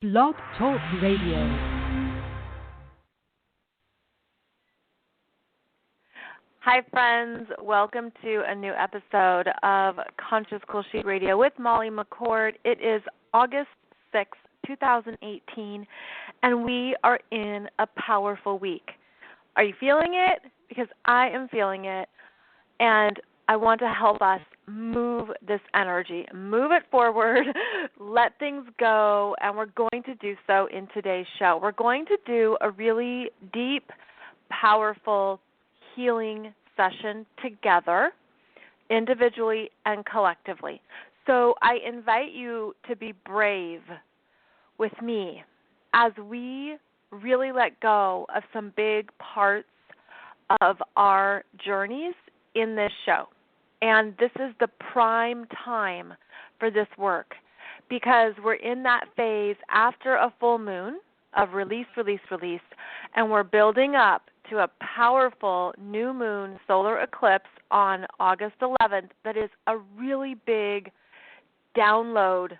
Blog Talk Radio. Hi, friends. Welcome to a new episode of Conscious Cool Sheet Radio with Molly McCord. It is August 6th, 2018, and we are in a powerful week. Are you feeling it? Because I am feeling it, and I want to help us move this energy, move it forward, let things go, and we're going to do so in today's show. We're going to do a really deep, powerful healing session together, individually and collectively. So I invite you to be brave with me as we really let go of some big parts of our journeys in this show. And this is the prime time for this work because we're in that phase after a full moon of release, and we're building up to a powerful new moon solar eclipse on August 11th that is a really big download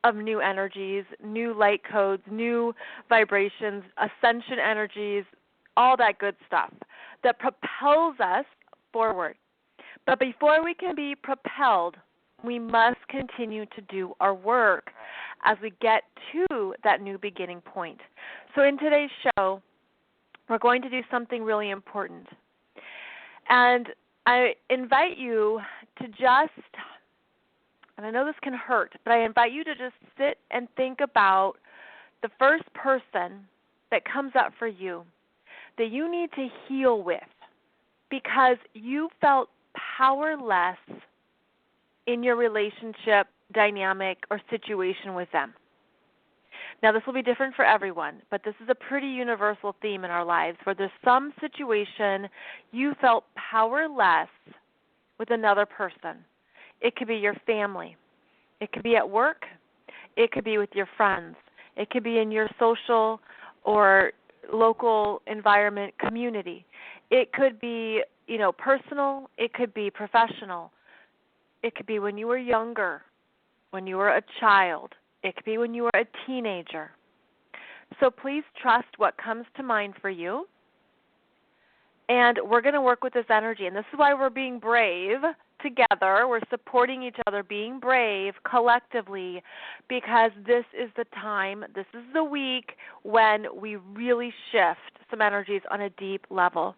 of new energies, new light codes, new vibrations, ascension energies, all that good stuff that propels us forward. But before we can be propelled, we must continue to do our work as we get to that new beginning point. So in today's show, we're going to do something really important. And I invite you to just, and I know this can hurt, but I invite you to just sit and think about the first person that comes up for you that you need to heal with because you felt powerless in your relationship, dynamic, or situation with them. Now, this will be different for everyone, but this is a pretty universal theme in our lives where there's some situation you felt powerless with another person. It could be your family. It could be at work. It could be with your friends. It could be in your social or local environment, community. It could be, personal. It could be professional. It could be when you were younger, when you were a child. It could be when you were a teenager. So please trust what comes to mind for you. And we're going to work with this energy. And this is why we're being brave together. We're supporting each other, being brave collectively, because this is the time, this is the week when we really shift some energies on a deep level.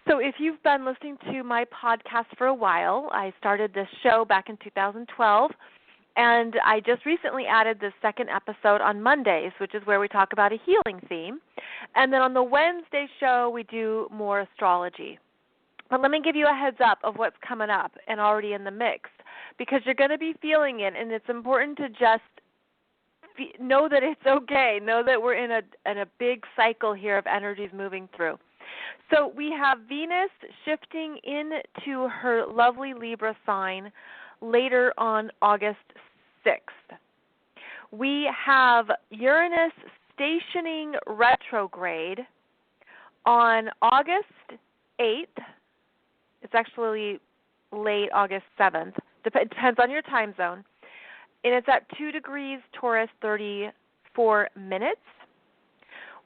So if you've been listening to my podcast for a while, I started this show back in 2012, and I just recently added the second episode on Mondays, which is where we talk about a healing theme. And then on the Wednesday show, we do more astrology. But let me give you a heads up of what's coming up and already in the mix, because you're going to be feeling it, and it's important to just know that it's okay. Know that we're in a big cycle here of energies moving through. So we have Venus shifting into her lovely Libra sign later on August 6th. We have Uranus stationing retrograde on August 8th. It's actually late August 7th. It depends on your time zone. And it's at 2 degrees Taurus, 34 minutes.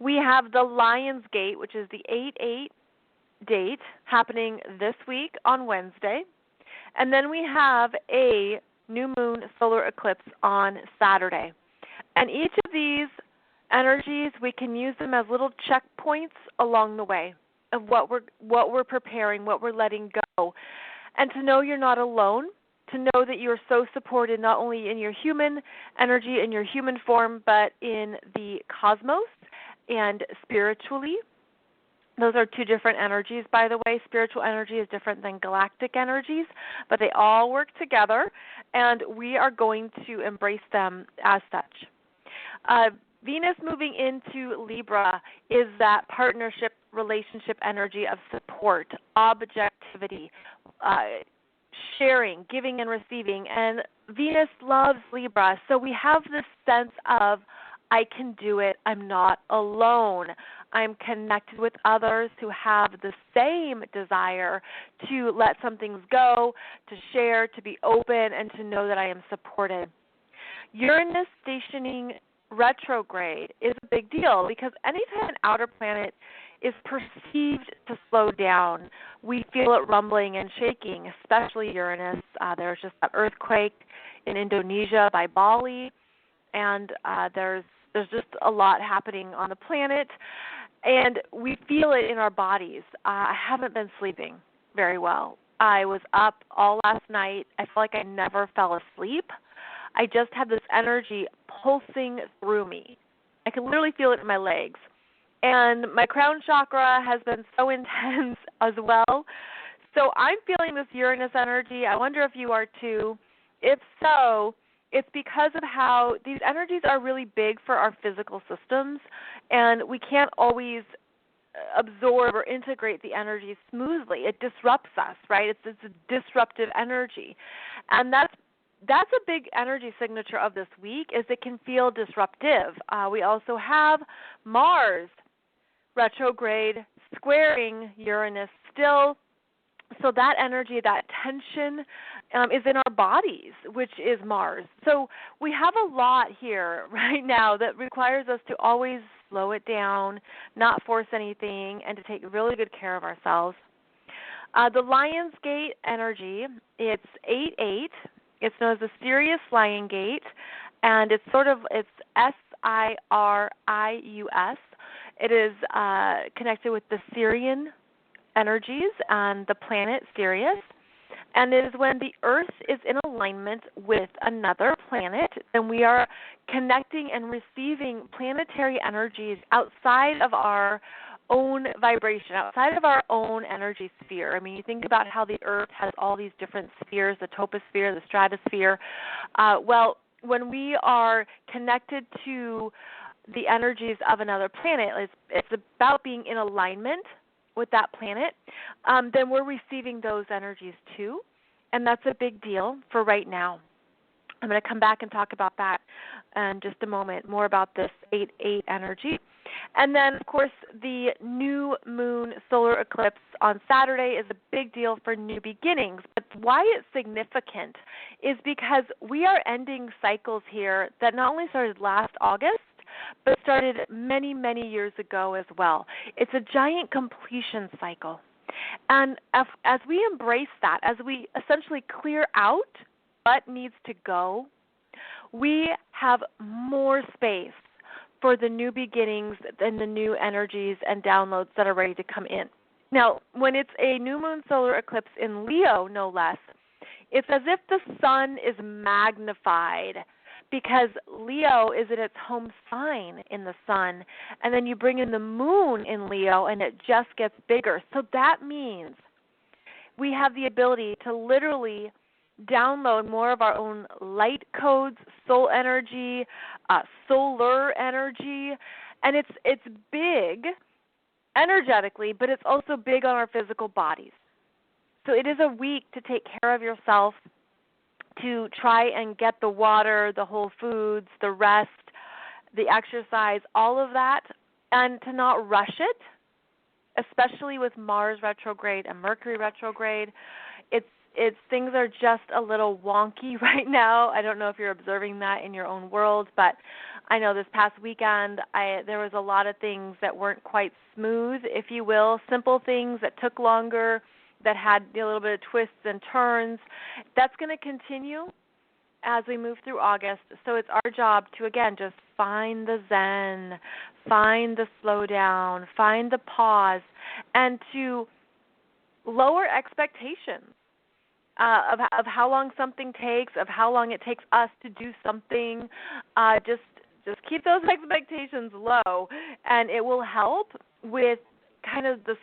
We have the Lion's Gate, which is the 8/8 date, happening this week on Wednesday. And then we have a new moon solar eclipse on Saturday. And each of these energies, we can use them as little checkpoints along the way of what we're preparing, what we're letting go. And to know you're not alone, to know that you're so supported not only in your human energy, in your human form, but in the cosmos and spiritually. Those are two different energies, by the way. Spiritual energy is different than galactic energies, but they all work together, and we are going to embrace them as such. Venus moving into Libra is that partnership, relationship energy of support, objectivity, sharing, giving and receiving. And Venus loves Libra, so we have this sense of, I can do it. I'm not alone. I'm connected with others who have the same desire to let some things go, to share, to be open, and to know that I am supported. Uranus stationing retrograde is a big deal because anytime an outer planet is perceived to slow down, we feel it rumbling and shaking, especially Uranus. There's just that earthquake in Indonesia by Bali, and there's just a lot happening on the planet, and we feel it in our bodies. I haven't been sleeping very well. I was up all last night. I feel like I never fell asleep. I just had this energy pulsing through me. I can literally feel it in my legs. And my crown chakra has been so intense as well. So I'm feeling this Uranus energy. I wonder if you are too. If so, it's because of how these energies are really big for our physical systems, and we can't always absorb or integrate the energy smoothly. It disrupts us, right? It's a disruptive energy. And that's a big energy signature of this week, is it can feel disruptive. We also have Mars retrograde squaring Uranus still. So that energy, that tension is in our bodies, which is Mars. So we have a lot here right now that requires us to always slow it down, not force anything, and to take really good care of ourselves. The Lion's Gate energy, it's 8-8. It's known as the Sirius Lion Gate, and it's S-I-R-I-U-S. It is connected with the Sirian energies and the planet Sirius, and it is when the Earth is in alignment with another planet, then we are connecting and receiving planetary energies outside of our own vibration, outside of our own energy sphere. I mean, you think about how the Earth has all these different spheres, the troposphere, the stratosphere. Well, when we are connected to the energies of another planet, it's about being in alignment with that planet, then we're receiving those energies too, and that's a big deal for right now. I'm going to come back and talk about that in just a moment, more about this 8-8 energy. And then, of course, the new moon solar eclipse on Saturday is a big deal for new beginnings. But why it's significant is because we are ending cycles here that not only started last August, but started many, many years ago as well. It's a giant completion cycle. And as we embrace that, as we essentially clear out what needs to go, we have more space for the new beginnings and the new energies and downloads that are ready to come in. Now, when it's a new moon solar eclipse in Leo, no less, it's as if the sun is magnified, because Leo is in its home sign in the sun, and then you bring in the moon in Leo, and it just gets bigger. So that means we have the ability to literally download more of our own light codes, soul energy, solar energy, and it's big energetically, but it's also big on our physical bodies. So it is a week to take care of yourself, to try and get the water, the whole foods, the rest, the exercise, all of that, and to not rush it, especially with Mars retrograde and Mercury retrograde. It's things are just a little wonky right now. I don't know if you're observing that in your own world, but I know this past weekend there was a lot of things that weren't quite smooth, if you will, simple things that took longer, that had a little bit of twists and turns. That's going to continue as we move through August. So it's our job to, again, just find the zen, find the slowdown, find the pause, and to lower expectations of how long something takes, of how long it takes us to do something. Just keep those expectations low, and it will help with kind of the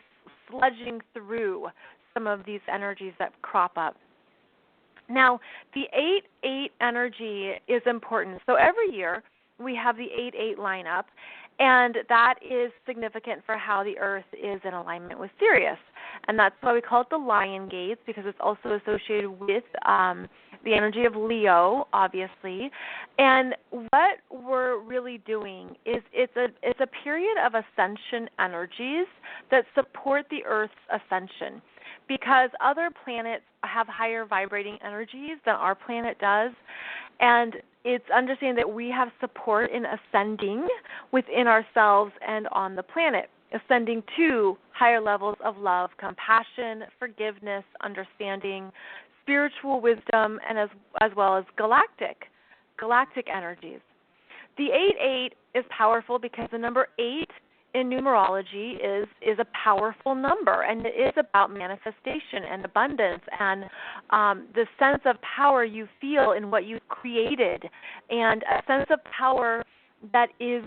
sledging through some of these energies that crop up. Now, the 8-8 energy is important. So every year we have the 8-8 lineup, and that is significant for how the Earth is in alignment with Sirius. And that's why we call it the Lion Gates, because it's also associated with the energy of Leo, obviously. And what we're really doing is it's a period of ascension energies that support the Earth's ascension, because other planets have higher vibrating energies than our planet does. And it's understanding that we have support in ascending within ourselves and on the planet, ascending to higher levels of love, compassion, forgiveness, understanding, spiritual wisdom, and as well as galactic energies. The 8-8 is powerful because the number 8 in numerology is a powerful number, and it is about manifestation and abundance and the sense of power you feel in what you've created, and a sense of power that is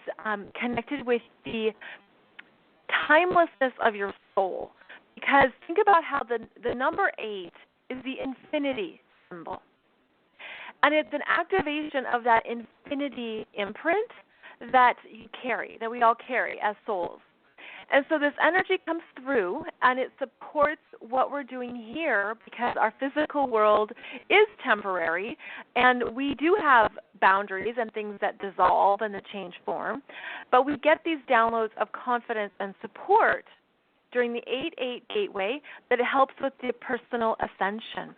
connected with the timelessness of your soul. Because think about how the number 8 is the infinity symbol. And it's an activation of that infinity imprint that you carry, that we all carry as souls. And so this energy comes through, and it supports what we're doing here, because our physical world is temporary, and we do have boundaries and things that dissolve and that change form. But we get these downloads of confidence and support during the 8-8 gateway that it helps with the personal ascension.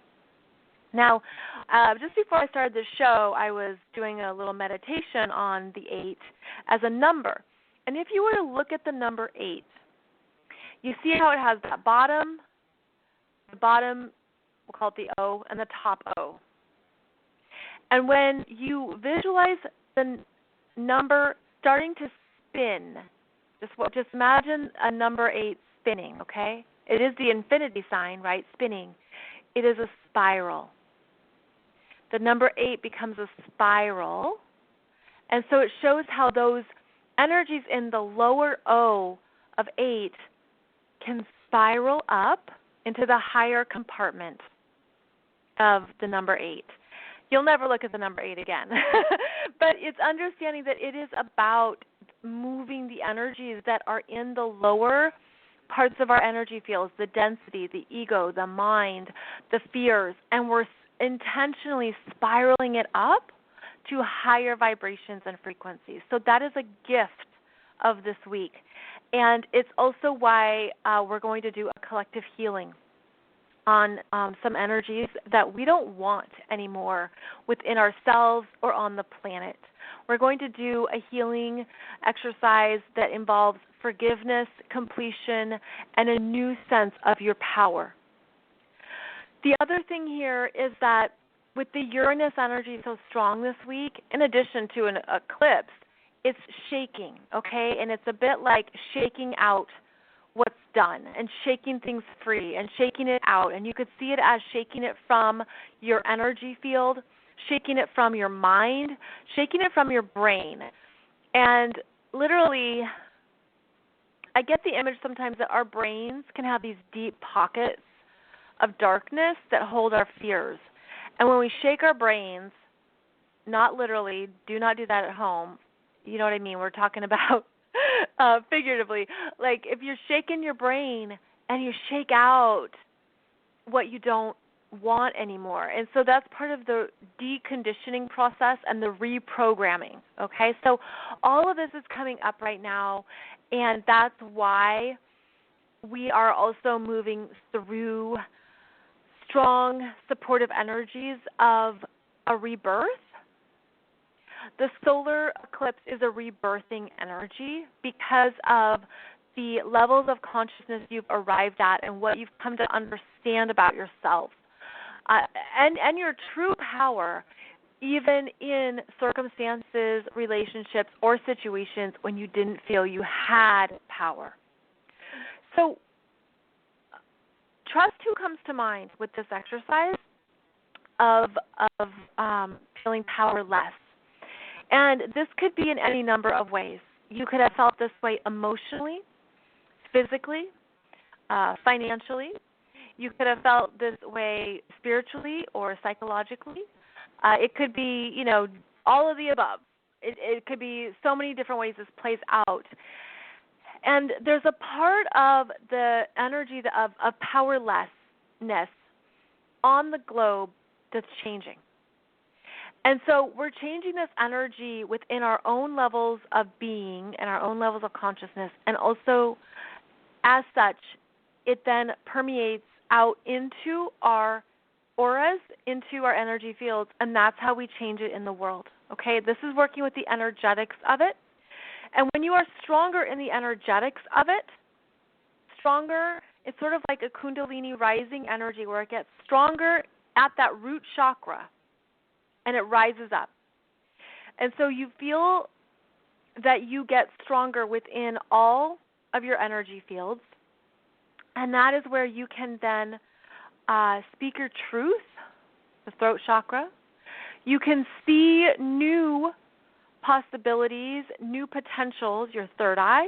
Now, just before I started the show, I was doing a little meditation on the 8 as a number. And if you were to look at the number 8, you see how it has that bottom, we'll call it the O, and the top O. And when you visualize the number starting to spin, just imagine a number 8 spinning, okay? It is the infinity sign, right, spinning. It is a spiral. The number 8 becomes a spiral, and so it shows how those energies in the lower O of 8 can spiral up into the higher compartment of the number 8. You'll never look at the number 8 again, but it's understanding that it is about moving the energies that are in the lower parts of our energy fields, the density, the ego, the mind, the fears, and we're intentionally spiraling it up to higher vibrations and frequencies. So that is a gift of this week. And it's also why we're going to do a collective healing on some energies that we don't want anymore within ourselves or on the planet. We're going to do a healing exercise that involves forgiveness, completion, and a new sense of your power. The other thing here is that with the Uranus energy so strong this week, in addition to an eclipse, it's shaking, okay? And it's a bit like shaking out what's done and shaking things free and shaking it out. And you could see it as shaking it from your energy field, shaking it from your mind, shaking it from your brain. And literally, I get the image sometimes that our brains can have these deep pockets of darkness that hold our fears. And when we shake our brains, not literally, do not do that at home. You know what I mean? We're talking about figuratively. Like if you're shaking your brain and you shake out what you don't want anymore. And so that's part of the deconditioning process and the reprogramming, okay? So all of this is coming up right now, and that's why we are also moving through strong, supportive energies of a rebirth. The solar eclipse is a rebirthing energy because of the levels of consciousness you've arrived at and what you've come to understand about yourself. And your true power, even in circumstances, relationships, or situations when you didn't feel you had power. So trust who comes to mind with this exercise of feeling powerless. And this could be in any number of ways. You could have felt this way emotionally, physically, financially. You could have felt this way spiritually or psychologically. It could be, all of the above. It could be so many different ways this plays out. And there's a part of the energy of powerlessness on the globe that's changing. And so we're changing this energy within our own levels of being and our own levels of consciousness. And also, as such, it then permeates out into our auras, into our energy fields, and that's how we change it in the world, Okay, this is working with the energetics of it. And when you are stronger in the energetics of it, stronger, it's sort of like a kundalini rising energy where it gets stronger at that root chakra and it rises up. And so you feel that you get stronger within all of your energy fields. And that is where you can then speak your truth, the throat chakra. You can see new possibilities, new potentials, your third eye.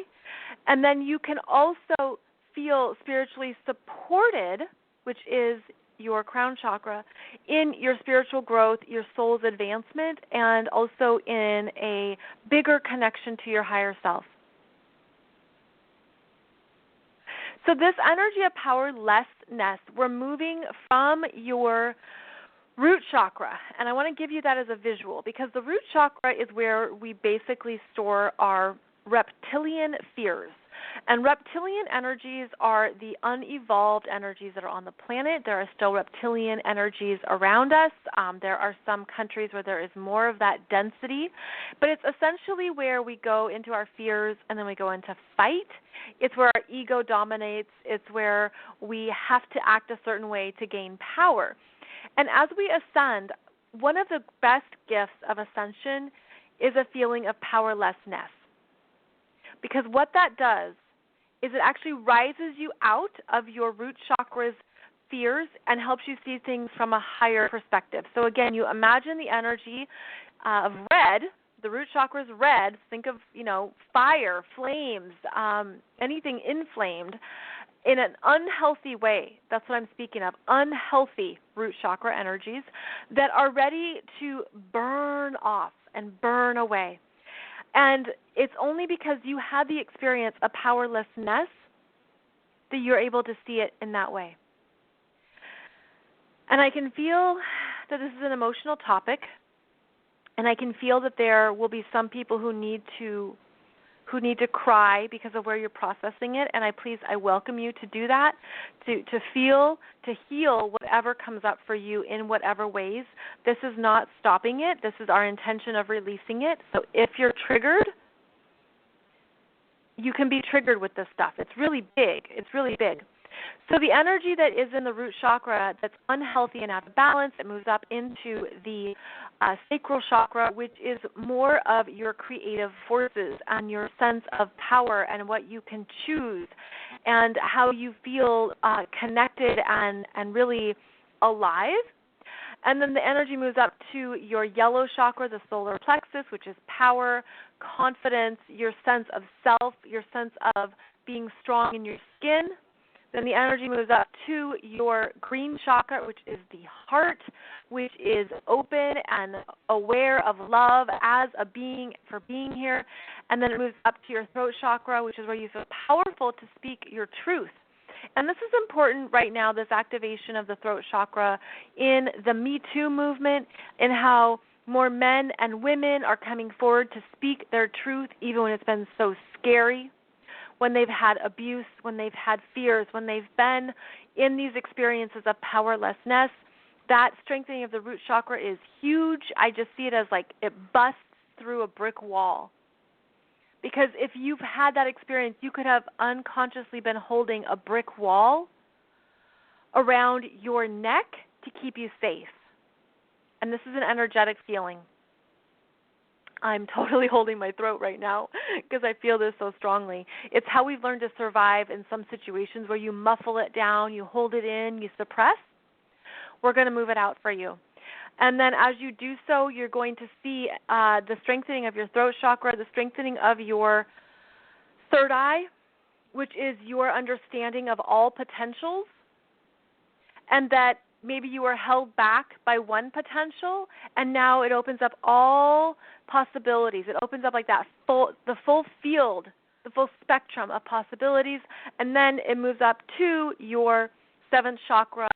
And then you can also feel spiritually supported, which is your crown chakra, in your spiritual growth, your soul's advancement, and also in a bigger connection to your higher self. So this energy of powerlessness, we're moving from your root chakra, and I want to give you that as a visual because the root chakra is where we basically store our reptilian fears. And reptilian energies are the unevolved energies that are on the planet. There are still reptilian energies around us. There are some countries where there is more of that density. But it's essentially where we go into our fears and then we go into fight. It's where our ego dominates. It's where we have to act a certain way to gain power. And as we ascend, one of the best gifts of ascension is a feeling of powerlessness. Because what that does is it actually rises you out of your root chakra's fears and helps you see things from a higher perspective. So again, you imagine the energy of red, the root chakra is red. Think of, fire, flames, anything inflamed in an unhealthy way. That's what I'm speaking of, unhealthy root chakra energies that are ready to burn off and burn away. And it's only because you had the experience of powerlessness that you're able to see it in that way. And I can feel that this is an emotional topic, and I can feel that there will be some people who need to cry because of where you're processing it, and I welcome you to do that, to feel, to heal whatever comes up for you in whatever ways. This is not stopping it. This is our intention of releasing it. So if you're triggered, you can be triggered with this stuff. It's really big. It's really big. So the energy that is in the root chakra that's unhealthy and out of balance, it moves up into the sacral chakra, which is more of your creative forces and your sense of power and what you can choose and how you feel connected and really alive. And then the energy moves up to your yellow chakra, the solar plexus, which is power, confidence, your sense of self, your sense of being strong in your skin. Then the energy moves up to your green chakra, which is the heart, which is open and aware of love as a being for being here. And then it moves up to your throat chakra, which is where you feel powerful to speak your truth. And this is important right now, this activation of the throat chakra in the Me Too movement, and how more men and women are coming forward to speak their truth, even when it's been so scary, when they've had abuse, when they've had fears, when they've been in these experiences of powerlessness. That strengthening of the root chakra is huge. I just see it as like it busts through a brick wall. Because if you've had that experience, you could have unconsciously been holding a brick wall around your neck to keep you safe. And this is an energetic feeling. I'm totally holding my throat right now because I feel this so strongly. It's how we've learned to survive in some situations where you muffle it down, you hold it in, you suppress. We're going to move it out for you. And then as you do so, you're going to see the strengthening of your throat chakra, the strengthening of your third eye, which is your understanding of all potentials, and that maybe you were held back by one potential, and now it opens up all possibilities. It opens up like that the full field, the full spectrum of possibilities, and then it moves up to your seventh chakra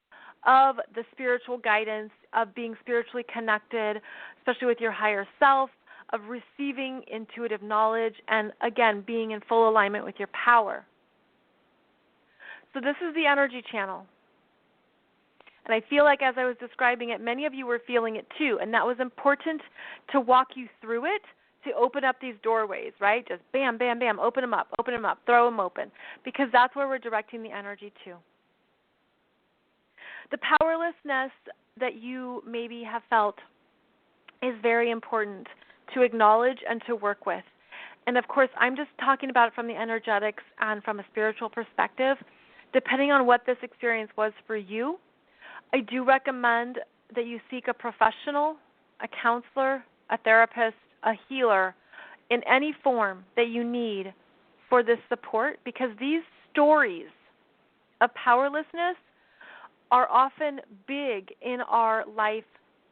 of the spiritual guidance, of being spiritually connected, especially with your higher self, of receiving intuitive knowledge, and again, being in full alignment with your power. So this is the energy channel. And I feel like as I was describing it, many of you were feeling it too, and that was important to walk you through it, to open up these doorways, right? Just bam, bam, bam, open them up, throw them open, because that's where we're directing the energy to. The powerlessness that you maybe have felt is very important to acknowledge and to work with. And of course, I'm just talking about it from the energetics and from a spiritual perspective. Depending on what this experience was for you, I do recommend that you seek a professional, a counselor, a therapist, a healer in any form that you need for this support, because these stories of powerlessness are often big in our life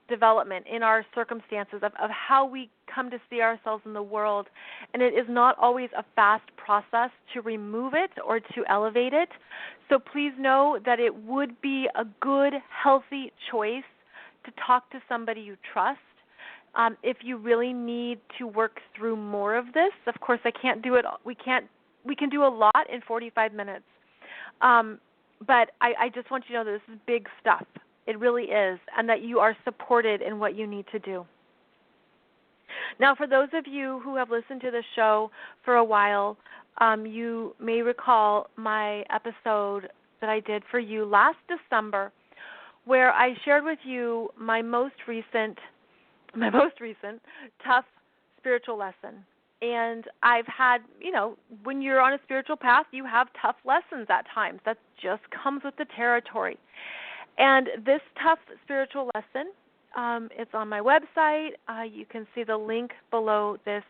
development, in our circumstances of how we come to see ourselves in the world, and it is not always a fast process to remove it or to elevate it. So please know that it would be a good, healthy choice to talk to somebody you trust. If you really need to work through more of this, of course I can't do it. We can do a lot in 45 minutes. But I just want you to know that this is big stuff. It really is, and that you are supported in what you need to do. Now, for those of you who have listened to the show for a while, you may recall my episode that I did for you last December, where I shared with you my most recent tough spiritual lesson. And I've had, when you're on a spiritual path, you have tough lessons at times. That just comes with the territory. And this tough spiritual lesson, it's on my website. You can see the link below this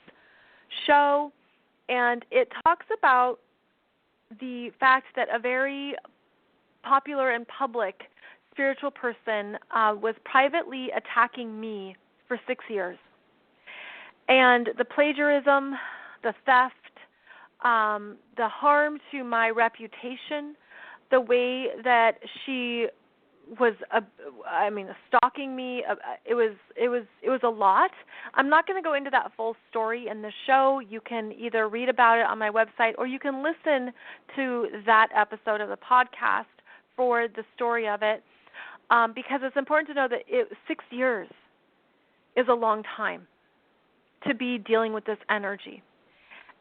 show. And it talks about the fact that a very popular and public spiritual person was privately attacking me for 6 years. And the plagiarism, the theft, the harm to my reputation, the way that she was, stalking me, it was a lot. I'm not going to go into that full story in the show. You can either read about it on my website or you can listen to that episode of the podcast for the story of it, because it's important to know that 6 years is a long time to be dealing with this energy.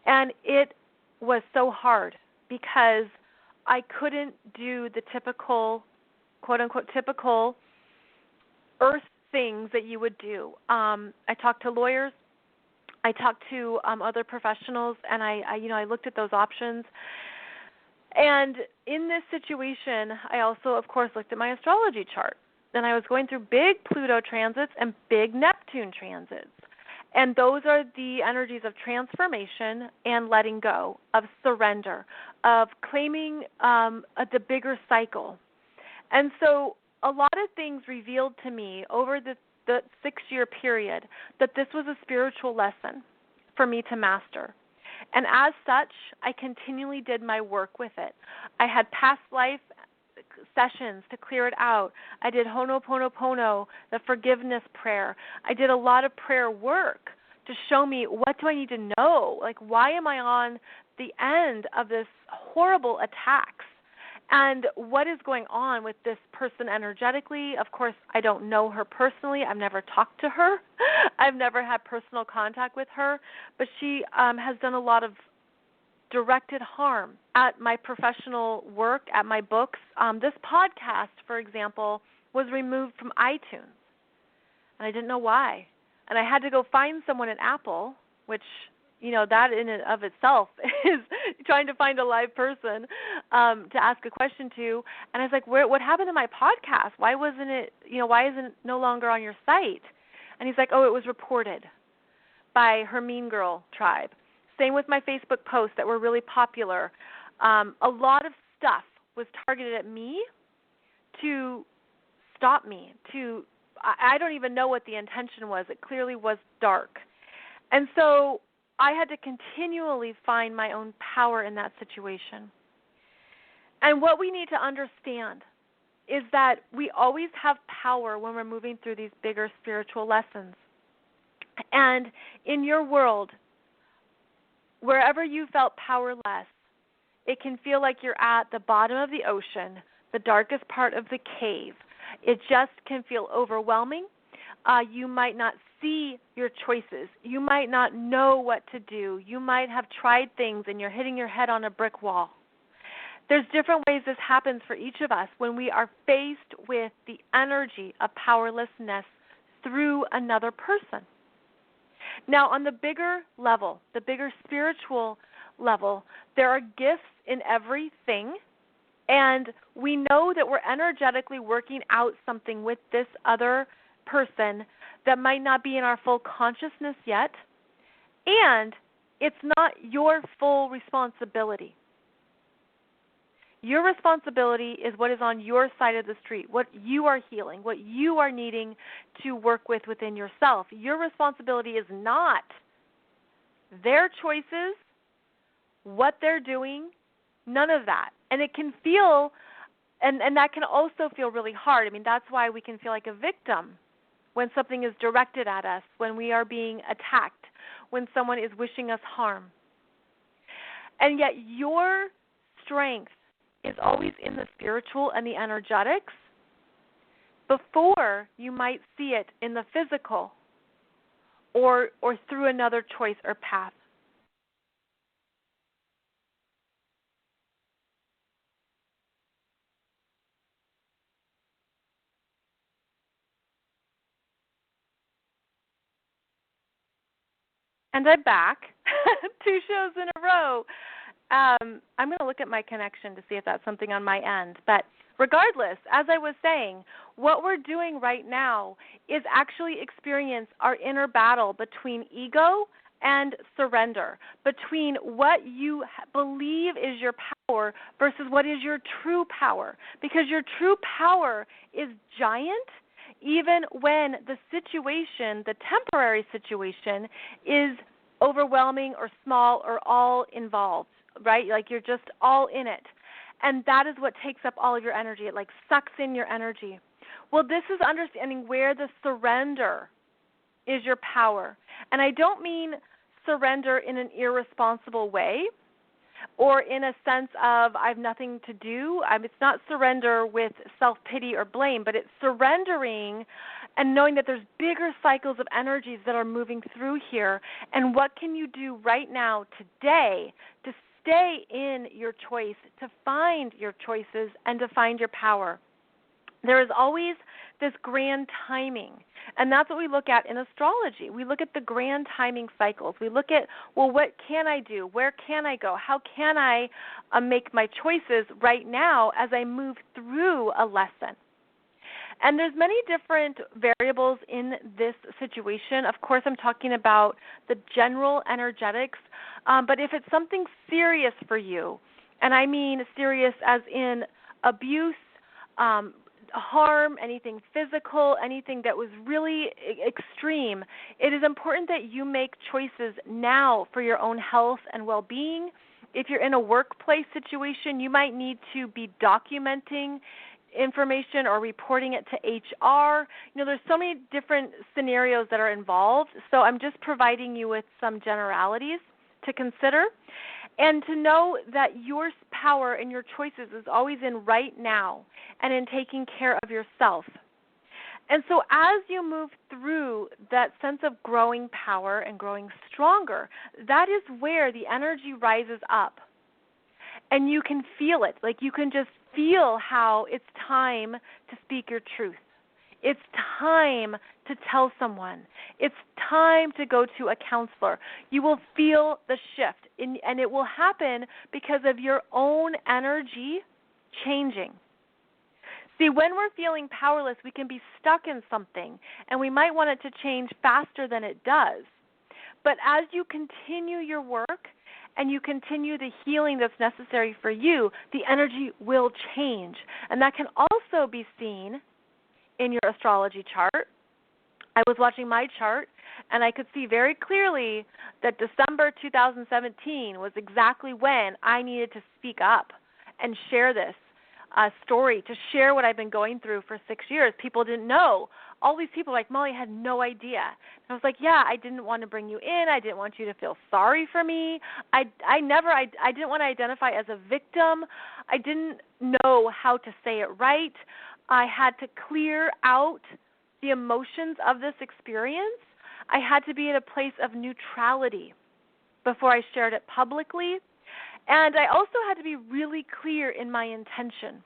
And it was so hard because I couldn't do the typical, quote-unquote, typical earth things that you would do. I talked to lawyers. I talked to other professionals, and I looked at those options. And in this situation, I also, of course, looked at my astrology chart. And I was going through big Pluto transits and big Neptune transits. And those are the energies of transformation and letting go, of surrender, of claiming the bigger cycle. And so a lot of things revealed to me over the 6-year period that this was a spiritual lesson for me to master. And as such, I continually did my work with it. I had past life sessions to clear it out. I did Ho'oponopono, the forgiveness prayer. I did a lot of prayer work to show me, what do I need to know? Like, why am I on the end of this horrible attacks? And what is going on with this person energetically? Of course, I don't know her personally. I've never talked to her. I've never had personal contact with her. But she has done a lot of directed harm at my professional work, at my books. This podcast, for example, was removed from iTunes, and I didn't know why. And I had to go find someone at Apple, which, that in and of itself is trying to find a live person to ask a question to. And I was like, what happened to my podcast? Why wasn't it, why isn't it no longer on your site? And he's like, it was reported by her Mean Girl tribe. Same with my Facebook posts that were really popular. A lot of stuff was targeted at me to stop me. I don't even know what the intention was. It clearly was dark. And so I had to continually find my own power in that situation. And what we need to understand is that we always have power when we're moving through these bigger spiritual lessons. And in your world, wherever you felt powerless, it can feel like you're at the bottom of the ocean, the darkest part of the cave. It just can feel overwhelming. You might not see your choices. You might not know what to do. You might have tried things and you're hitting your head on a brick wall. There's different ways this happens for each of us when we are faced with the energy of powerlessness through another person. Now, on the bigger level, the bigger spiritual level, there are gifts in everything, and we know that we're energetically working out something with this other person that might not be in our full consciousness yet, and it's not your full responsibility. Your responsibility is what is on your side of the street, what you are healing, what you are needing to work with within yourself. Your responsibility is not their choices, what they're doing, none of that. And it can feel, and that can also feel really hard. I mean, that's why we can feel like a victim when something is directed at us, when we are being attacked, when someone is wishing us harm. And yet your strength is always in the spiritual and the energetics before you might see it in the physical or through another choice or path. And I'm back 2 shows in a row. I'm going to look at my connection to see if that's something on my end. But regardless, as I was saying, what we're doing right now is actually experience our inner battle between ego and surrender, between what you believe is your power versus what is your true power. Because your true power is giant, even when the situation, the temporary situation, is overwhelming or small or all involved, right? Like you're just all in it. And that is what takes up all of your energy. It like sucks in your energy. Well, this is understanding where the surrender is your power. And I don't mean surrender in an irresponsible way or in a sense of I have nothing to do. It's not surrender with self-pity or blame, but it's surrendering and knowing that there's bigger cycles of energies that are moving through here. And what can you do right now, today, to stay in your choice, to find your choices, and to find your power? There is always this grand timing, and that's what we look at in astrology. We look at the grand timing cycles. We look at, well, what can I do? Where can I go? How can I make my choices right now as I move through a lesson? And there's many different variables in this situation. Of course, I'm talking about the general energetics, but if it's something serious for you, and I mean serious as in abuse, harm, anything physical, anything that was really extreme, it is important that you make choices now for your own health and well-being. If you're in a workplace situation, you might need to be documenting information or reporting it to HR. You know, there's so many different scenarios that are involved, so I'm just providing you with some generalities to consider. And to know that your power and your choices is always in right now and in taking care of yourself. And so as you move through that sense of growing power and growing stronger, that is where the energy rises up. And you can feel it. Like you can just feel how it's time to speak your truth. It's time to tell someone. It's time to go to a counselor. You will feel the shift, and it will happen because of your own energy changing. See, when we're feeling powerless, we can be stuck in something, and we might want it to change faster than it does. But as you continue your work and you continue the healing that's necessary for you, the energy will change. And that can also be seen in your astrology chart. I was watching my chart, and I could see very clearly that December 2017 was exactly when I needed to speak up and share this story, to share what I've been going through for 6 years. People didn't know. All these people like, Molly, had no idea. And I was like, yeah, I didn't want to bring you in. I didn't want you to feel sorry for me. I didn't want to identify as a victim. I didn't know how to say it right. I had to clear out the emotions of this experience. I had to be at a place of neutrality before I shared it publicly. And I also had to be really clear in my intention,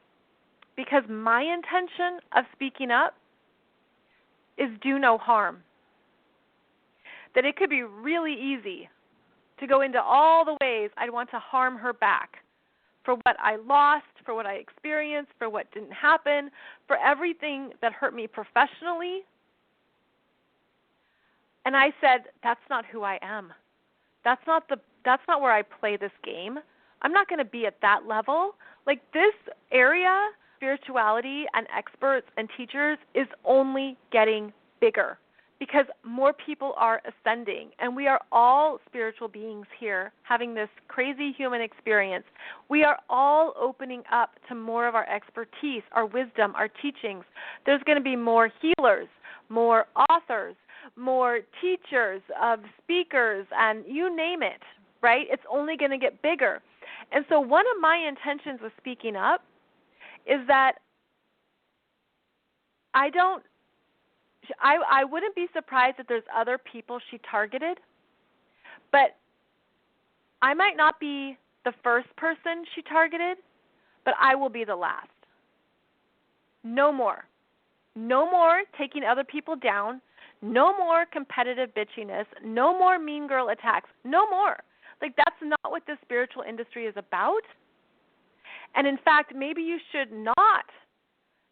because my intention of speaking up is do no harm. That it could be really easy to go into all the ways I'd want to harm her back for what I lost, for what I experienced, for what didn't happen, for everything that hurt me professionally. And I said, that's not who I am. That's not where I play this game. I'm not going to be at that level. Like, this area, spirituality and experts and teachers, is only getting bigger because more people are ascending, and we are all spiritual beings here having this crazy human experience. We are all opening up to more of our expertise, our wisdom, our teachings. There's going to be more healers, more authors, more teachers, speakers, and you name it, right? It's only going to get bigger. And so one of my intentions with speaking up is that I wouldn't be surprised if there's other people she targeted, but I might not be the first person she targeted, but I will be the last. No more. No more taking other people down. No more competitive bitchiness. No more mean girl attacks. No more. Like, that's not what the spiritual industry is about. And in fact, maybe you should not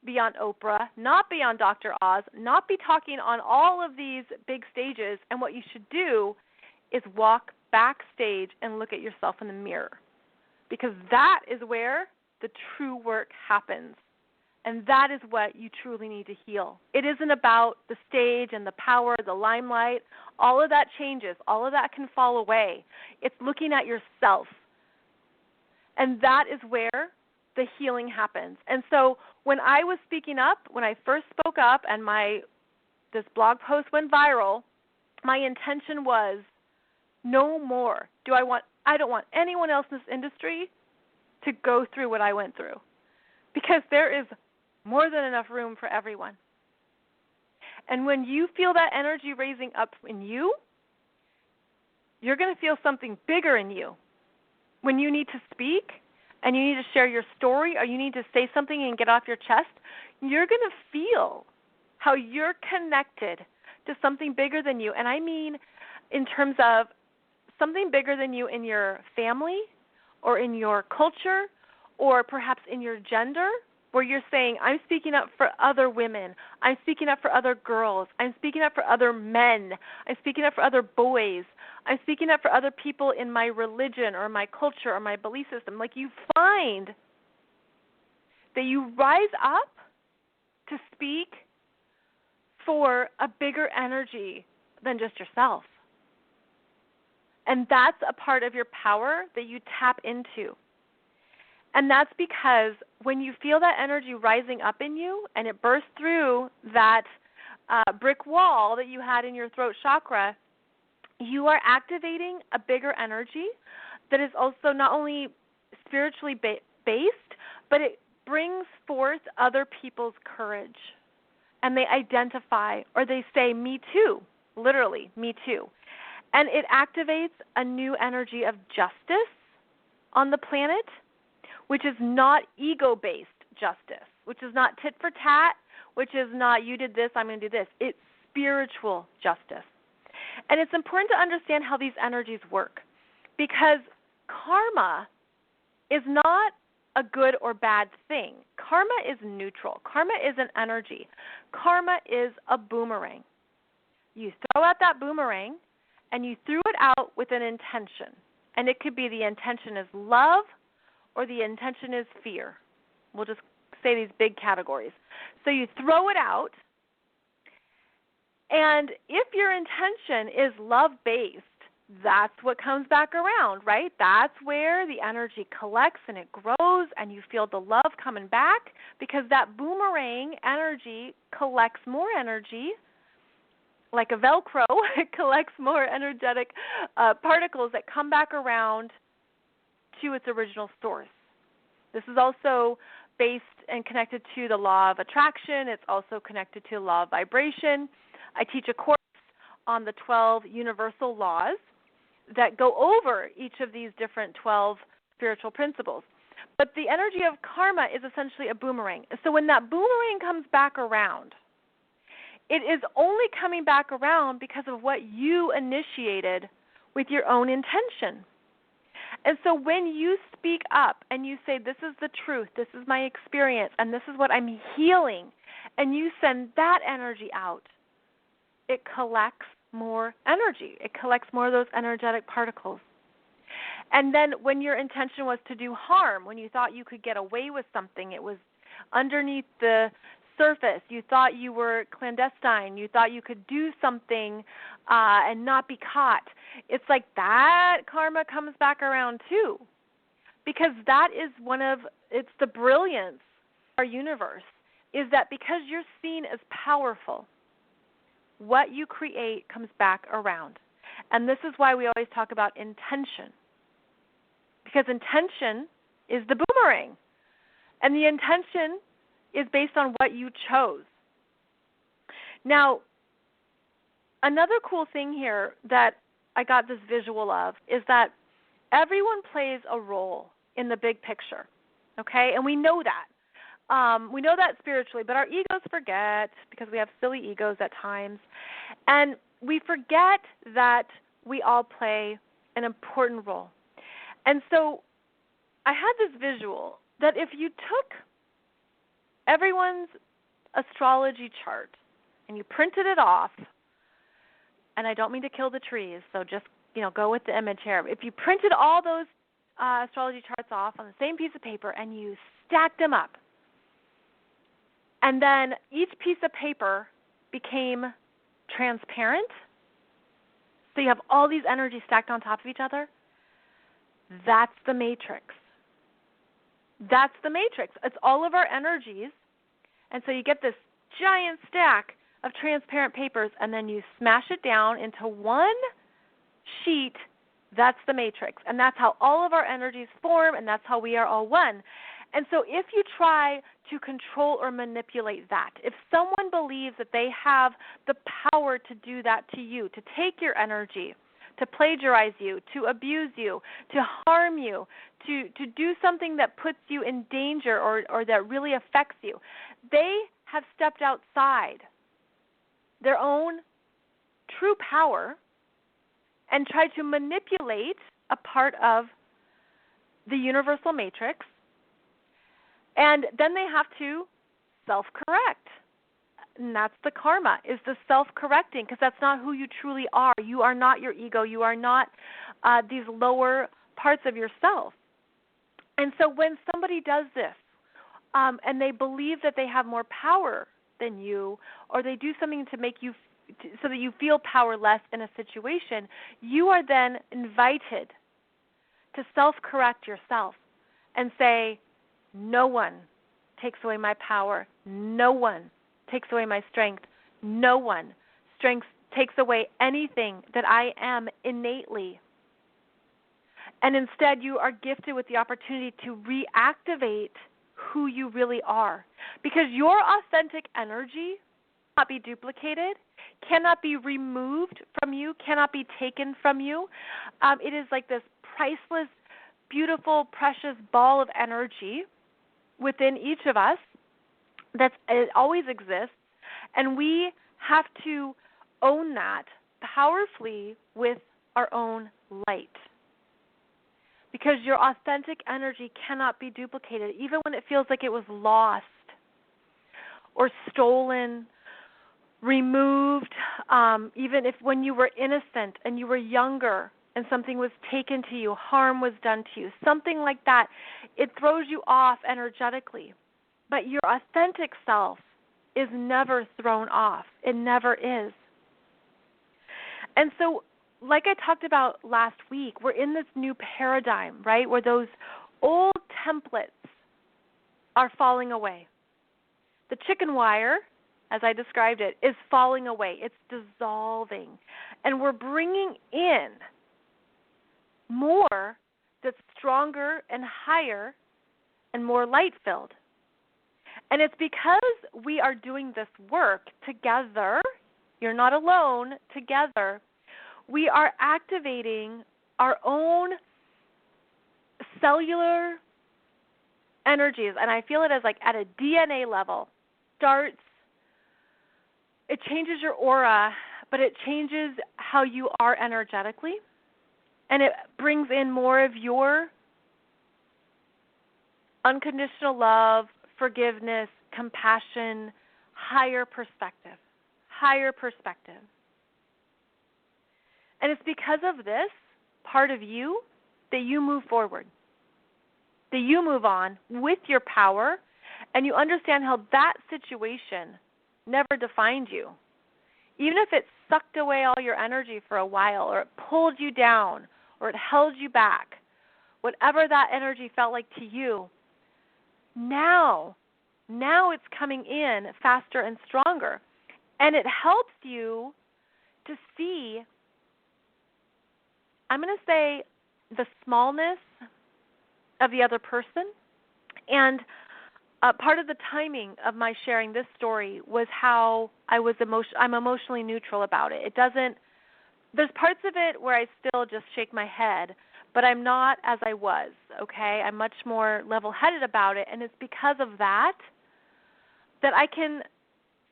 be on Oprah, not be on Dr. Oz, not be talking on all of these big stages. And what you should do is walk backstage and look at yourself in the mirror, because that is where the true work happens. And that is what you truly need to heal. It isn't about the stage and the power, the limelight. All of that changes. All of that can fall away. It's looking at yourself. And that is where the healing happens. And so when I was speaking up, when I first spoke up and this blog post went viral, my intention was no more. I don't want anyone else in this industry to go through what I went through, because there is more than enough room for everyone. And when you feel that energy raising up in you, you're going to feel something bigger in you. When you need to speak and you need to share your story, or you need to say something and get off your chest, you're going to feel how you're connected to something bigger than you. And I mean in terms of something bigger than you in your family or in your culture or perhaps in your gender, where you're saying, I'm speaking up for other women, I'm speaking up for other girls, I'm speaking up for other men, I'm speaking up for other boys, I'm speaking up for other people in my religion or my culture or my belief system. Like, you find that you rise up to speak for a bigger energy than just yourself. And that's a part of your power that you tap into. And that's because when you feel that energy rising up in you and it bursts through that brick wall that you had in your throat chakra, you are activating a bigger energy that is also not only spiritually based, but it brings forth other people's courage. And they identify, or they say, me too, literally, me too. And it activates a new energy of justice on the planet, which is not ego-based justice, which is not tit for tat, which is not you did this, I'm going to do this. It's spiritual justice. And it's important to understand how these energies work, because karma is not a good or bad thing. Karma is neutral. Karma is an energy. Karma is a boomerang. You throw out that boomerang, and you threw it out with an intention. And it could be the intention is love, or the intention is fear. We'll just say these big categories. So you throw it out, and if your intention is love-based, that's what comes back around, right? That's where the energy collects and it grows, and you feel the love coming back, because that boomerang energy collects more energy. Like a Velcro, it collects more energetic particles that come back around to its original source. This is also based and connected to the law of attraction. It's also connected to the law of vibration. I teach a course on the 12 universal laws that go over each of these different 12 spiritual principles. But the energy of karma is essentially a boomerang. So when that boomerang comes back around, it is only coming back around because of what you initiated with your own intention. And so when you speak up and you say, this is the truth, this is my experience, and this is what I'm healing, and you send that energy out, it collects more energy. It collects more of those energetic particles. And then when your intention was to do harm, when you thought you could get away with something, it was underneath the surface. You thought you were clandestine. You thought you could do something and not be caught. It's like that karma comes back around too, because that is it's the brilliance of our universe, is that because you're seen as powerful, what you create comes back around. And this is why we always talk about intention, because intention is the boomerang, and the intention is based on what you chose. Now, another cool thing here that I got this visual of is that everyone plays a role in the big picture, okay? And we know that. We know that spiritually, but our egos forget, because we have silly egos at times. And we forget that we all play an important role. And so I had this visual that if you took everyone's astrology chart and you printed it off, and I don't mean to kill the trees, so just go with the image here. If you printed all those astrology charts off on the same piece of paper and you stacked them up, and then each piece of paper became transparent, so you have all these energies stacked on top of each other, that's the matrix. That's the matrix. It's all of our energies. And so you get this giant stack of transparent papers, and then you smash it down into one sheet. That's the matrix. And that's how all of our energies form, and that's how we are all one. And so if you try to control or manipulate that, if someone believes that they have the power to do that to you, to take your energy, to plagiarize you, to abuse you, to harm you, to do something that puts you in danger or that really affects you, they have stepped outside their own true power and tried to manipulate a part of the universal matrix, and then they have to self-correct. And that's the karma, is the self-correcting, because that's not who you truly are. You are not your ego. You are not these lower parts of yourself. And so when somebody does this and they believe that they have more power than you, or they do something to make you so that you feel powerless in a situation, you are then invited to self-correct yourself and say, no one takes away my power. No one takes away my strength. No one takes away anything that I am innately. And instead, you are gifted with the opportunity to reactivate who you really are. Because your authentic energy cannot be duplicated, cannot be removed from you, cannot be taken from you. It is like this priceless, beautiful, precious ball of energy within each of us it always exists, and we have to own that powerfully with our own light. Because your authentic energy cannot be duplicated, even when it feels like it was lost or stolen, removed, even if when you were innocent and you were younger and something was taken to you, harm was done to you, something like that, it throws you off energetically. But your authentic self is never thrown off. It never is. And so, like I talked about last week, we're in this new paradigm, right, where those old templates are falling away. The chicken wire, as I described it, is falling away. It's dissolving. And we're bringing in more that's stronger and higher and more light-filled. And it's because we are doing this work together, you're not alone, together, we are activating our own cellular energies. And I feel it as like at a DNA level. It changes your aura, but it changes how you are energetically. And it brings in more of your unconditional love, forgiveness, compassion, higher perspective. And it's because of this part of you that you move forward, that you move on with your power, and you understand how that situation never defined you. Even if it sucked away all your energy for a while, or it pulled you down, or it held you back, whatever that energy felt like to you, now it's coming in faster and stronger. And it helps you to see, I'm going to say, the smallness of the other person. And part of the timing of my sharing this story was how I'm emotionally neutral about it. There's parts of it where I still just shake my head, but I'm not as I was, okay? I'm much more level-headed about it, and it's because of that I can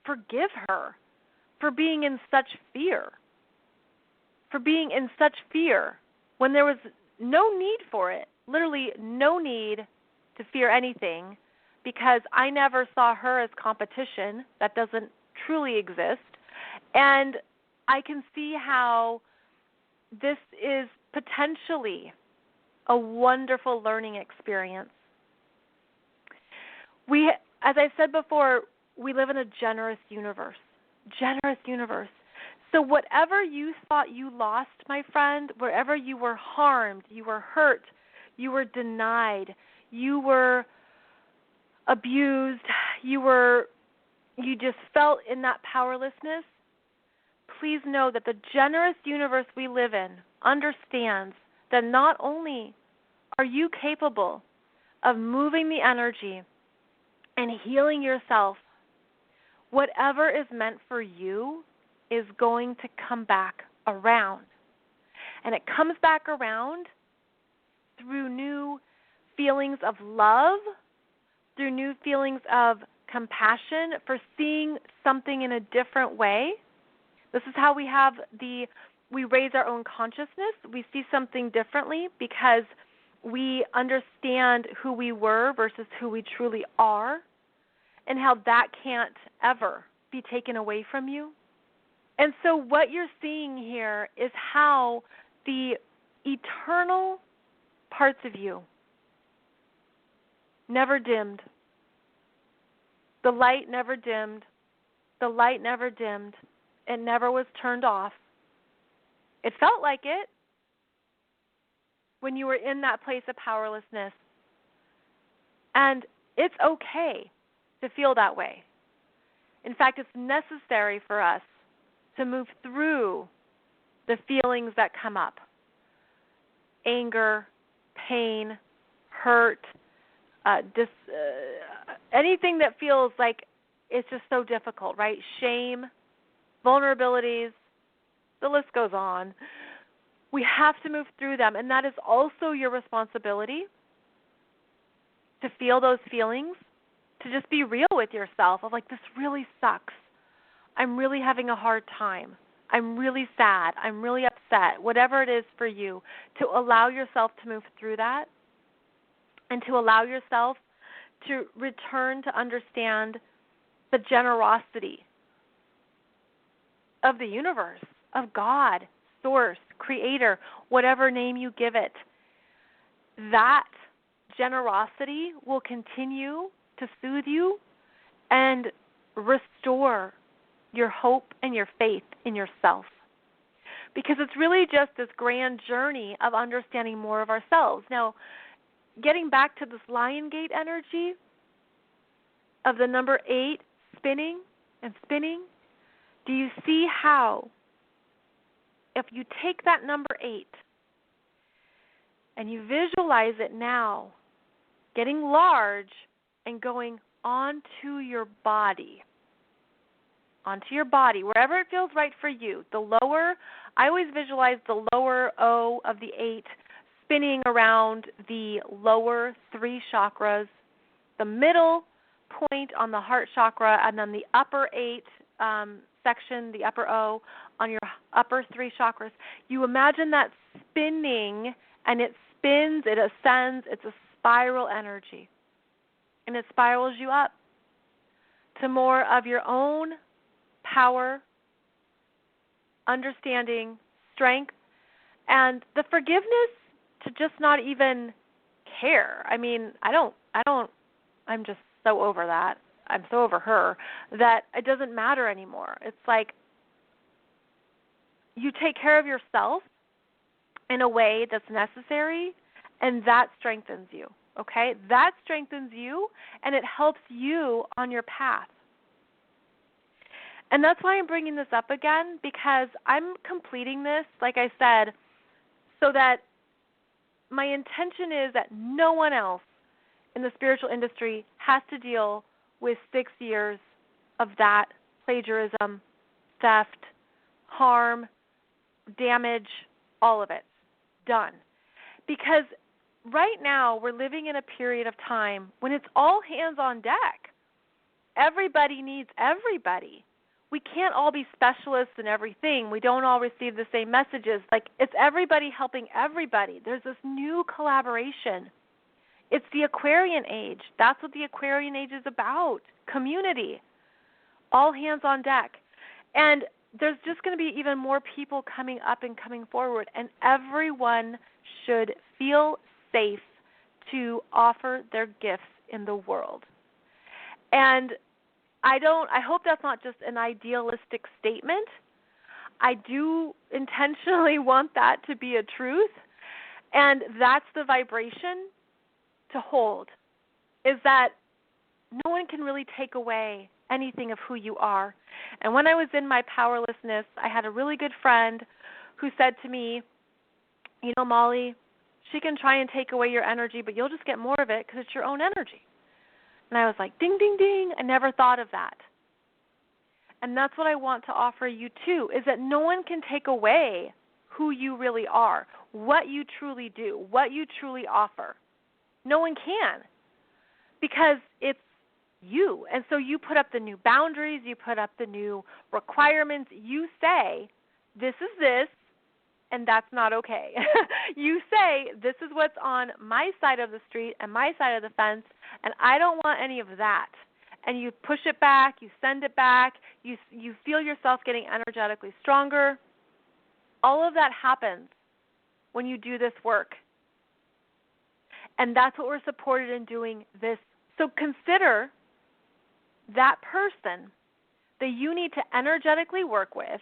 forgive her for being in such fear, when there was no need for it, literally no need to fear anything, because I never saw her as competition. That doesn't truly exist. And I can see how this is potentially a wonderful learning experience. As I said before, we live in a generous universe. So whatever you thought you lost, my friend, wherever you were harmed, you were hurt, you were denied, you were abused, you just felt in that powerlessness, please know that the generous universe we live in understands that not only are you capable of moving the energy and healing yourself, whatever is meant for you is going to come back around. And it comes back around through new feelings of love, through new feelings of compassion, for seeing something in a different way. This is how we raise our own consciousness. We see something differently because we understand who we were versus who we truly are, and how that can't ever be taken away from you. And so what you're seeing here is how the eternal parts of you never dimmed. The light never dimmed. The light never dimmed. It never was turned off. It felt like it when you were in that place of powerlessness. And it's okay to feel that way. In fact, it's necessary for us to move through the feelings that come up. Anger, pain, hurt, anything that feels like it's just so difficult, right? Shame, vulnerabilities, the list goes on. We have to move through them, and that is also your responsibility, to feel those feelings, to just be real with yourself of like, this really sucks. I'm really having a hard time. I'm really sad. I'm really upset. Whatever it is for you, to allow yourself to move through that, and to allow yourself to return to understand the generosity of the universe, of God, source, creator, whatever name you give it. That generosity will continue to soothe you and restore your hope and your faith in yourself. Because it's really just this grand journey of understanding more of ourselves. Now, getting back to this lion gate energy of the number 8 spinning and spinning, do you see how if you take that number 8 and you visualize it now getting large and going onto your body. Onto your body, wherever it feels right for you. The lower, I always visualize the lower O of the 8 spinning around the lower 3 chakras, the middle point on the heart chakra, and then the upper 8 section, the upper O, on your upper 3 chakras. You imagine that spinning, and it spins, it ascends, it's a spiral energy. And it spirals you up to more of your own power, understanding, strength, and the forgiveness to just not even care. I mean, I'm just so over that. I'm so over her that it doesn't matter anymore. It's like you take care of yourself in a way that's necessary, and that strengthens you, okay? That strengthens you, and it helps you on your path. And that's why I'm bringing this up again, because I'm completing this, like I said, so that my intention is that no one else in the spiritual industry has to deal with 6 years of that plagiarism, theft, harm, damage, all of it. Done. Because right now we're living in a period of time when it's all hands on deck. Everybody needs everybody. We can't all be specialists in everything. We don't all receive the same messages. Like, it's everybody helping everybody. There's this new collaboration. It's the Aquarian age. That's what the Aquarian age is about. Community. All hands on deck. And there's just going to be even more people coming up and coming forward. And everyone should feel safe to offer their gifts in the world. And I hope that's not just an idealistic statement. I do intentionally want that to be a truth. And that's the vibration to hold, is that no one can really take away anything of who you are. And when I was in my powerlessness, I had a really good friend who said to me, you know, Molly, she can try and take away your energy, but you'll just get more of it because it's your own energy. And I was like, ding, ding, ding. I never thought of that. And that's what I want to offer you too, is that no one can take away who you really are, what you truly do, what you truly offer. No one can, because it's you. And so you put up the new boundaries, you put up the new requirements. You say, this is this, and that's not okay. You say, this is what's on my side of the street and my side of the fence, and I don't want any of that. And you push it back, you send it back, you feel yourself getting energetically stronger. All of that happens when you do this work. And that's what we're supported in doing this. So consider that person that you need to energetically work with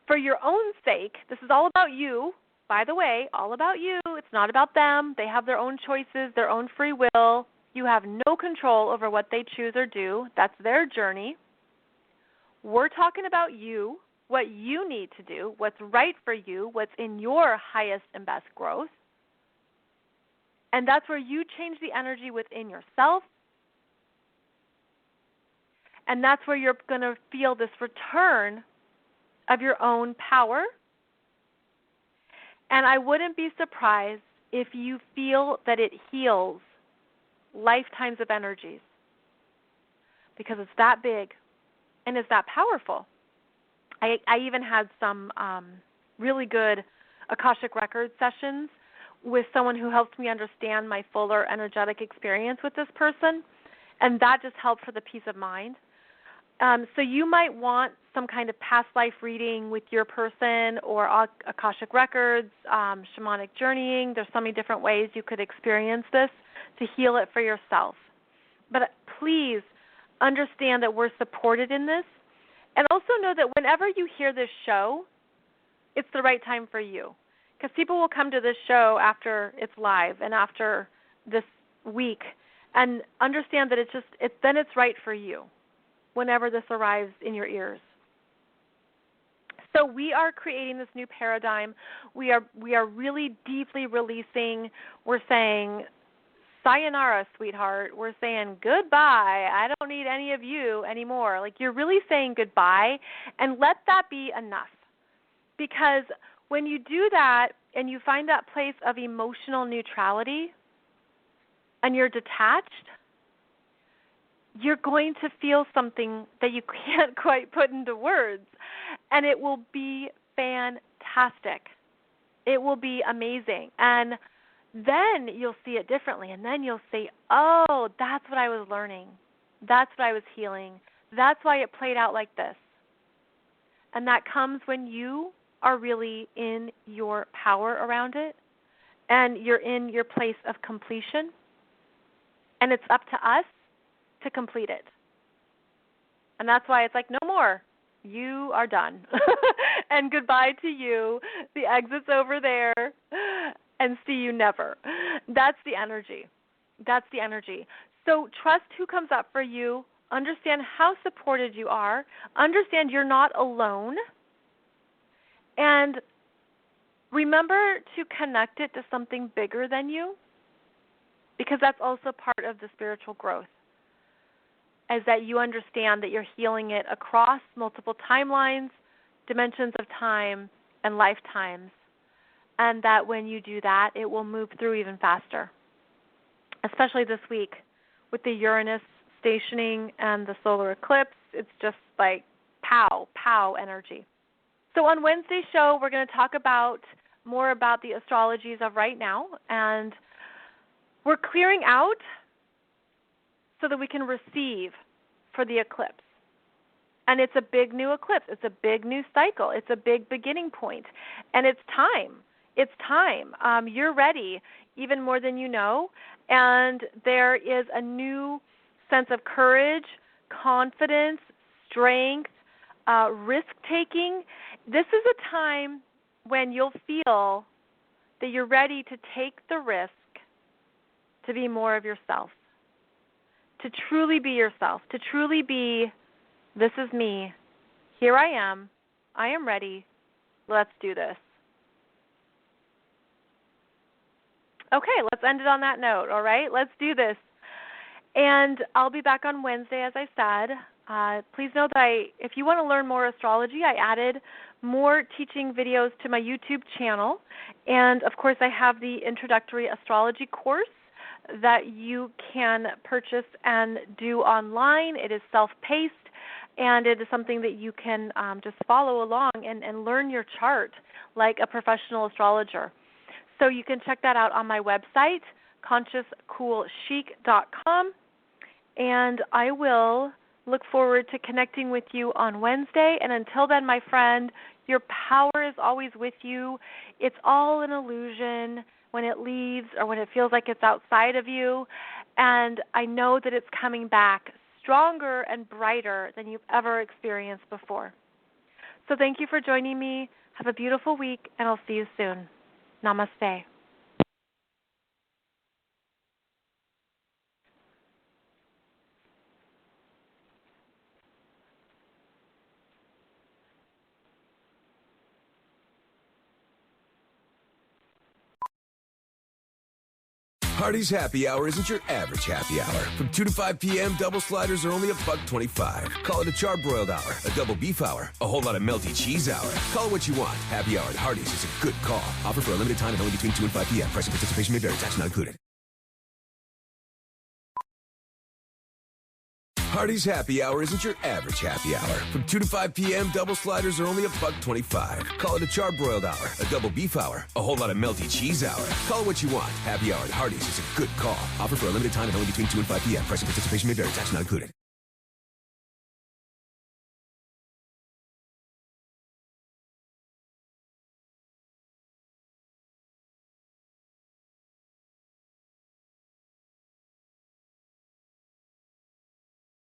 for your own sake. This is all about you, by the way, all about you. It's not about them. They have their own choices, their own free will. You have no control over what they choose or do. That's their journey. We're talking about you, what you need to do, what's right for you, what's in your highest and best growth. And that's where you change the energy within yourself. And that's where you're going to feel this return of your own power. And I wouldn't be surprised if you feel that it heals lifetimes of energies, because it's that big and it's that powerful. I even had some really good Akashic Records sessions with someone who helped me understand my fuller energetic experience with this person, and that just helped for the peace of mind. So you might want some kind of past life reading with your person, or Akashic Records, shamanic journeying. There's so many different ways you could experience this to heal it for yourself. But please understand that we're supported in this. And also know that whenever you hear this show, it's the right time for you. Because people will come to this show after it's live and after this week and understand that then it's right for you whenever this arrives in your ears. So we are creating this new paradigm. We are really deeply releasing. We're saying sayonara, sweetheart. We're saying goodbye. I don't need any of you anymore. Like, you're really saying goodbye, and let that be enough. Because when you do that and you find that place of emotional neutrality and you're detached, you're going to feel something that you can't quite put into words, and it will be fantastic. It will be amazing. And then you'll see it differently, and then you'll say, oh, that's what I was learning. That's what I was healing. That's why it played out like this. And that comes when you are really in your power around it, and you're in your place of completion, and it's up to us to complete it. And that's why it's like, no more. You are done. And goodbye to you. The exit's over there. And see you never. That's the energy. That's the energy. So trust who comes up for you. Understand how supported you are. Understand you're not alone. And remember to connect it to something bigger than you, because that's also part of the spiritual growth, is that you understand that you're healing it across multiple timelines, dimensions of time, and lifetimes, and that when you do that, it will move through even faster, especially this week with the Uranus stationing and the solar eclipse. It's just like pow energy. So on Wednesday's show, we're going to talk more about the astrologies of right now, and we're clearing out so that we can receive for the eclipse. And it's a big new eclipse. It's a big new cycle. It's a big beginning point. And it's time. It's time. You're ready, even more than you know. And there is a new sense of courage, confidence, strength, risk-taking. This is a time when you'll feel that you're ready to take the risk to be more of yourself, to truly be yourself, to truly be, this is me, here I am ready, let's do this. Okay, let's end it on that note, all right? Let's do this. And I'll be back on Wednesday, as I said. Please know that if you want to learn more astrology, I added more teaching videos to my YouTube channel. And, of course, I have the introductory astrology course that you can purchase and do online. It is self-paced, and it is something that you can just follow along and learn your chart like a professional astrologer. So you can check that out on my website, consciouscoolchic.com, and I will look forward to connecting with you on Wednesday. And until then, my friend, your power is always with you. It's all an illusion when it leaves or when it feels like it's outside of you. And I know that it's coming back stronger and brighter than you've ever experienced before. So thank you for joining me. Have a beautiful week, and I'll see you soon. Namaste. Hardee's Happy Hour isn't your average happy hour. From 2 to 5 p.m., double sliders are only $1.25. Call it a charbroiled hour, a double beef hour, a whole lot of melty cheese hour. Call it what you want. Happy Hour at Hardee's is a good call. Offer for a limited time and only between 2 and 5 p.m. Price and participation may vary. Tax not included. Hardee's Happy Hour isn't your average happy hour. From 2 to 5 p.m., double sliders are only $1.25. Call it a charbroiled hour, a double beef hour, a whole lot of melty cheese hour. Call it what you want. Happy Hour at Hardee's is a good call. Offer for a limited time and only between 2 and 5 p.m. Price and participation may vary. Tax not included.